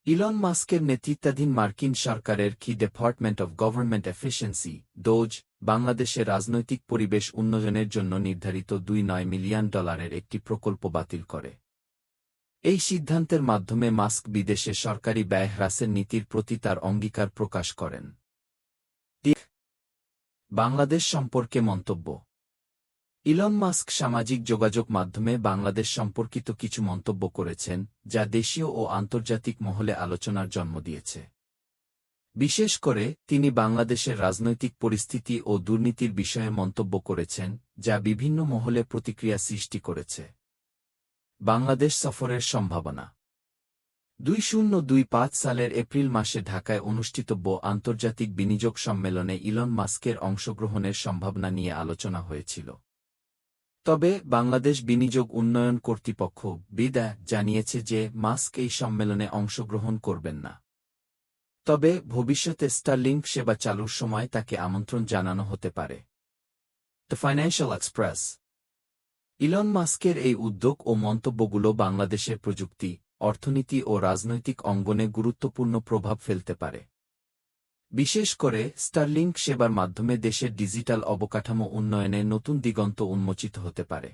Elon মাস্কের নেতৃত্বাধীন মার্কিন সরকারের কি department of government efficiency dose বাংলাদেশে রাজনৈতিক পরিবেশ উন্নয়নের জন্য নির্ধারিত $2.9 মিলিয়ন একটি প্রকল্প বাতিল করে। এই সিদ্ধান্তের মাধ্যমে মাস্ক বিদেশে সরকারি ব্যয় হ্রাসের নীতির প্রতি তার অঙ্গীকার প্রকাশ করেন। বাংলাদেশ সম্পর্কে মন্তব্য। ইলন মাস্ক সামাজিক যোগাযোগ মাধ্যমে বাংলাদেশ সম্পর্কিত কিছু মন্তব্য করেছেন, যা দেশীয় ও আন্তর্জাতিক মহলে আলোচনার জন্ম দিয়েছে। বিশেষ করে তিনি বাংলাদেশের রাজনৈতিক পরিস্থিতি ও দুর্নীতির বিষয়ে মন্তব্য করেছেন, যা বিভিন্ন মহলে প্রতিক্রিয়া সৃষ্টি করেছে। বাংলাদেশ সফরের সম্ভাবনা। 2025 সালের এপ্রিল মাসে ঢাকায় অনুষ্ঠিতব্য আন্তর্জাতিক বিনিয়োগ সম্মেলনে ইলন মাস্কের অংশগ্রহণের সম্ভাবনা নিয়ে আলোচনা হয়েছিল। তবে বাংলাদেশ বিনিয়োগ উন্নয়ন কর্তৃপক্ষ বিডা জানিয়েছে যে মাস্ক এই সম্মেলনে অংশগ্রহণ করবেন না। তবে ভবিষ্যতে স্টারলিংক সেবা চালুর সময় তাকে আমন্ত্রণ জানানো হতে পারে। The financial express. ইলন মাস্কের এই উদ্যোগ ও মন্তব্যগুলো বাংলাদেশের প্রযুক্তি, অর্থনীতি ও রাজনৈতিক অঙ্গনে গুরুত্বপূর্ণ প্রভাব ফেলতে পারে। বিশেষ করে স্টারলিংক সেবার মাধ্যমে দেশের ডিজিটাল অবকাঠামো উন্নয়নে নতুন দিগন্ত উন্মোচিত হতে পারে।